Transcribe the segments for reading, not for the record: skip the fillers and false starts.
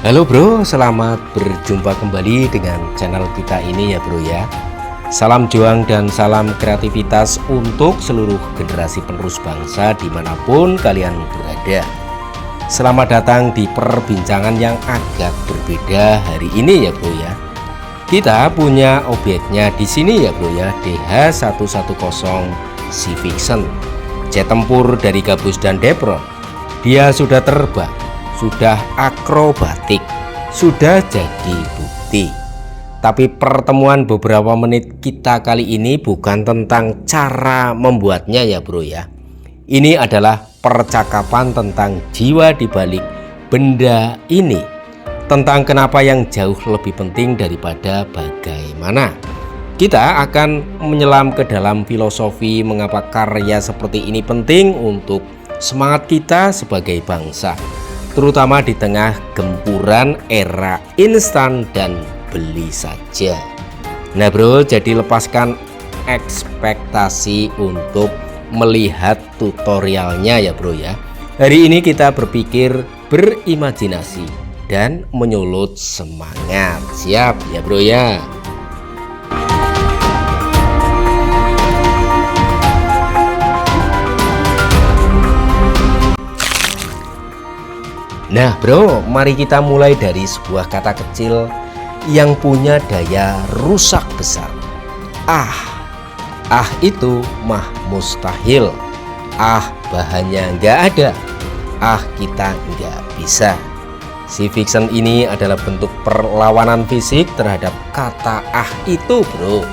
Halo bro, selamat berjumpa kembali dengan channel kita ini ya bro ya. Salam juang dan salam kreativitas untuk seluruh generasi penerus bangsa dimanapun kalian berada. Selamat datang di perbincangan yang agak berbeda hari ini ya bro ya. Kita punya objeknya di sini ya bro ya, DH110 Civicshen, jet tempur dari Gabus dan Depron. Dia sudah terbang, sudah akrobatik, sudah jadi bukti. Tapi pertemuan beberapa menit kita kali ini bukan tentang cara membuatnya ya bro ya. Ini adalah percakapan tentang jiwa di balik benda ini, tentang kenapa yang jauh lebih penting daripada bagaimana. Kita akan menyelam ke dalam filosofi mengapa karya seperti ini penting untuk semangat kita sebagai bangsa, terutama di tengah gempuran era instan dan beli saja. Nah bro, jadi lepaskan ekspektasi untuk melihat tutorialnya ya bro ya. Hari ini kita berpikir berimajinasi dan menyulut semangat. Siap ya bro ya. Nah bro, mari kita mulai dari sebuah kata kecil yang punya daya rusak besar. Itu mah mustahil. Bahannya nggak ada. Kita nggak bisa. Civicshen ini adalah bentuk perlawanan fisik terhadap kata itu bro.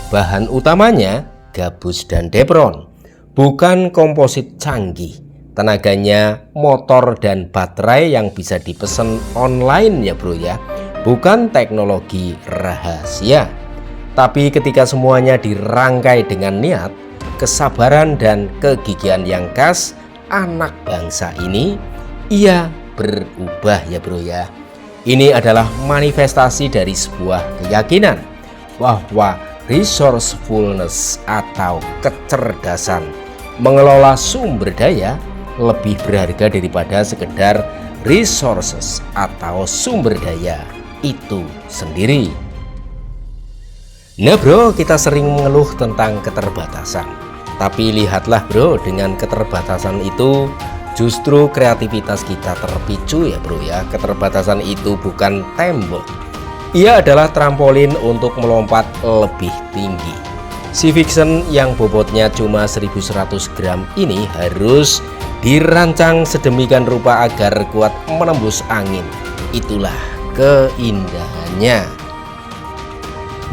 Bahan utamanya Gabus dan Depron, bukan komposit canggih. Tenaganya motor dan baterai yang bisa dipesan online ya bro ya, bukan teknologi rahasia. Tapi ketika semuanya dirangkai dengan niat, kesabaran dan kegigihan yang khas anak bangsa ini, ia berubah ya bro ya. Ini adalah manifestasi dari sebuah keyakinan bahwa resourcefulness atau kecerdasan mengelola sumber daya lebih berharga daripada sekedar resources atau sumber daya itu sendiri. Nah bro, kita sering mengeluh tentang keterbatasan. Tapi lihatlah bro, dengan keterbatasan itu justru kreativitas kita terpicu ya bro ya. Keterbatasan itu bukan tembok, ia adalah trampolin untuk melompat lebih tinggi. Civicshen yang bobotnya cuma 1100 gram ini harus dirancang sedemikian rupa agar kuat menembus angin. Itulah keindahannya.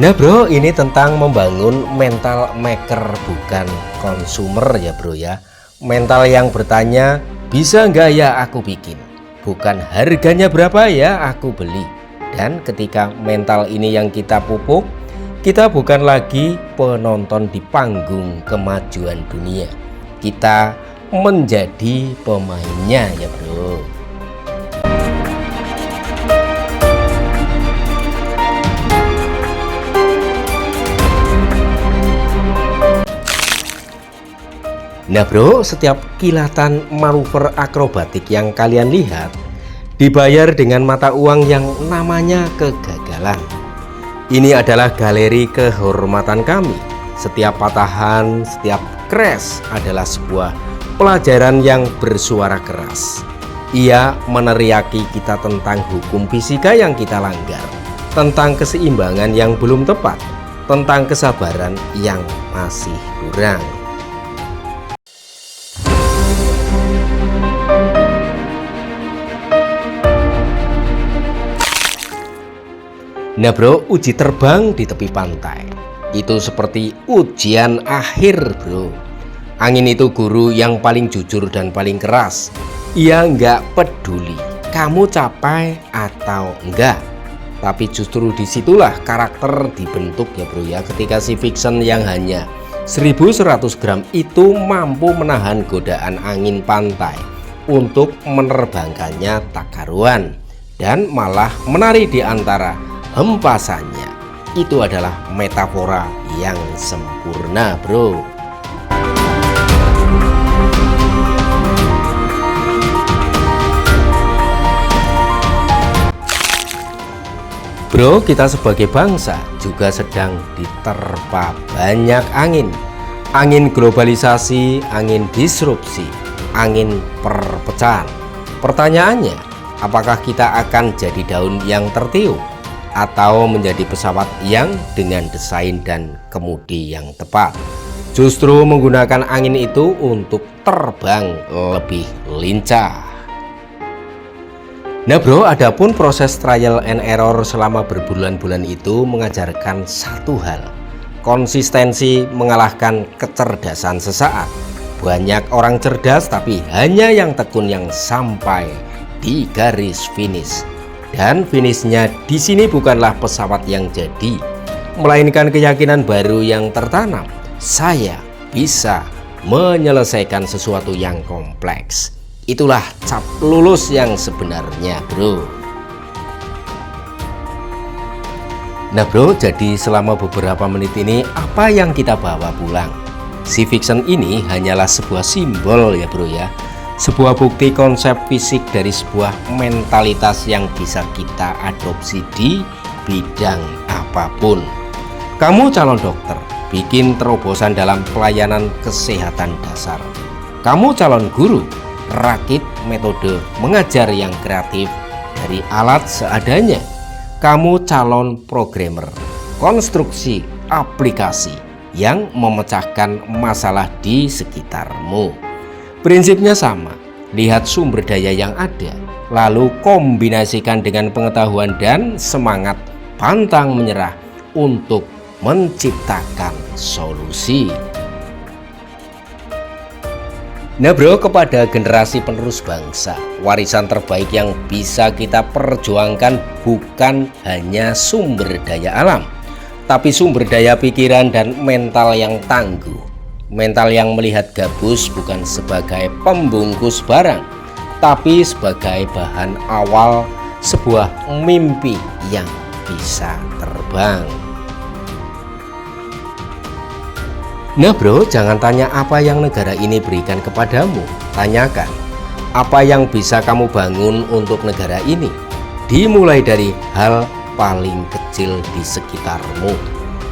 Nah bro, ini tentang membangun mental maker bukan consumer ya bro ya. Mental yang bertanya, bisa nggak ya aku bikin, bukan harganya berapa ya aku beli. Dan ketika mental ini yang kita pupuk, kita bukan lagi penonton di panggung kemajuan dunia, kita menjadi pemainnya ya bro. Nah bro, setiap kilatan manuver akrobatik yang kalian lihat dibayar dengan mata uang yang namanya kegagalan. Ini adalah galeri kehormatan kami. Setiap patahan, setiap crash adalah sebuah pelajaran yang bersuara keras. Ia meneriaki kita tentang hukum fisika yang kita langgar, tentang keseimbangan yang belum tepat, tentang kesabaran yang masih kurang. Nah bro, uji terbang di tepi pantai itu seperti ujian akhir bro. Angin itu guru yang paling jujur dan paling keras. Ia nggak peduli kamu capai atau enggak. Tapi justru disitulah karakter dibentuk ya bro ya. Ketika Civicshen yang hanya 1100 gram itu mampu menahan godaan angin pantai untuk menerbangkannya tak karuan, dan malah menari di antara hempasannya. Itu adalah metafora yang sempurna bro. Bro, kita sebagai bangsa juga sedang diterpa banyak angin. Angin globalisasi, angin disrupsi, angin perpecahan. Pertanyaannya, apakah kita akan jadi daun yang tertiup atau menjadi pesawat yang dengan desain dan kemudi yang tepat? Justru menggunakan angin itu untuk terbang lebih lincah. Nah bro, adapun proses trial and error selama berbulan-bulan itu mengajarkan satu hal. Konsistensi mengalahkan kecerdasan sesaat. Banyak orang cerdas tapi hanya yang tekun yang sampai di garis finish. Dan finishnya di sini bukanlah pesawat yang jadi, melainkan keyakinan baru yang tertanam. Saya bisa menyelesaikan sesuatu yang kompleks. Itulah cap lulus yang sebenarnya bro. Nah bro, jadi selama beberapa menit ini apa yang kita bawa pulang? Si Vixen ini hanyalah sebuah simbol ya bro ya. Sebuah bukti konsep fisik dari sebuah mentalitas yang bisa kita adopsi di bidang apapun. Kamu calon dokter, bikin terobosan dalam pelayanan kesehatan dasar. Kamu calon guru, rakit metode mengajar yang kreatif dari alat seadanya. Kamu calon programmer, konstruksi aplikasi yang memecahkan masalah di sekitarmu. Prinsipnya sama, lihat sumber daya yang ada, lalu kombinasikan dengan pengetahuan dan semangat pantang menyerah untuk menciptakan solusi. Nah bro, kepada generasi penerus bangsa, warisan terbaik yang bisa kita perjuangkan bukan hanya sumber daya alam, tapi sumber daya pikiran dan mental yang tangguh. Mental yang melihat gabus bukan sebagai pembungkus barang, tapi sebagai bahan awal sebuah mimpi yang bisa terbang. Nah bro, jangan tanya apa yang negara ini berikan kepadamu. Tanyakan, apa yang bisa kamu bangun untuk negara ini? Dimulai dari hal paling kecil di sekitarmu.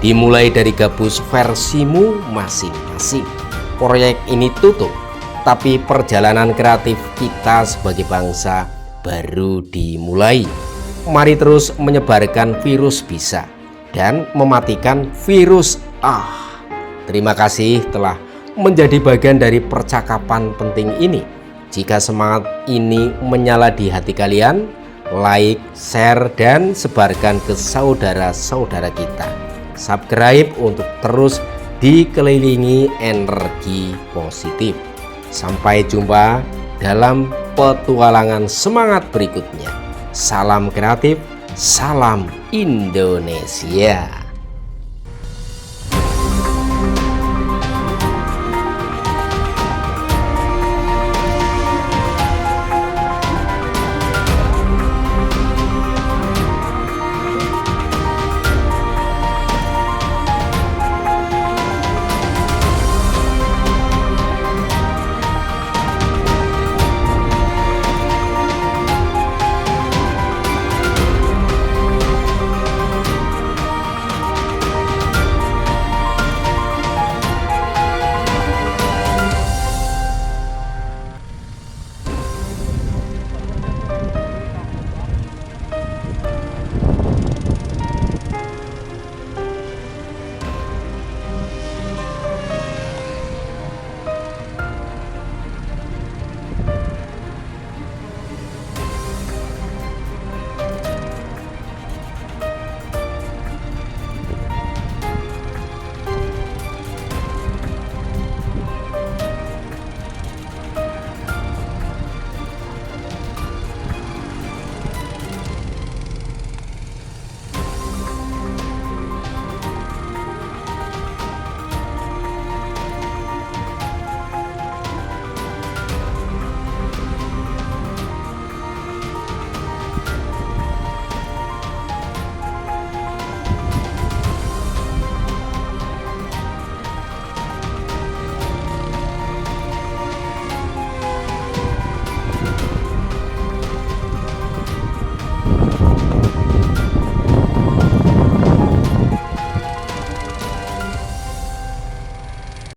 Dimulai dari gabus versimu masing-masing. Proyek ini tutup, tapi perjalanan kreatif kita sebagai bangsa baru dimulai. Mari terus menyebarkan virus bisa dan mematikan virus Terima kasih telah menjadi bagian dari percakapan penting ini. Jika semangat ini menyala di hati kalian, like, share, dan sebarkan ke saudara-saudara kita. Subscribe untuk terus dikelilingi energi positif. Sampai jumpa dalam petualangan semangat berikutnya. Salam kreatif, salam Indonesia.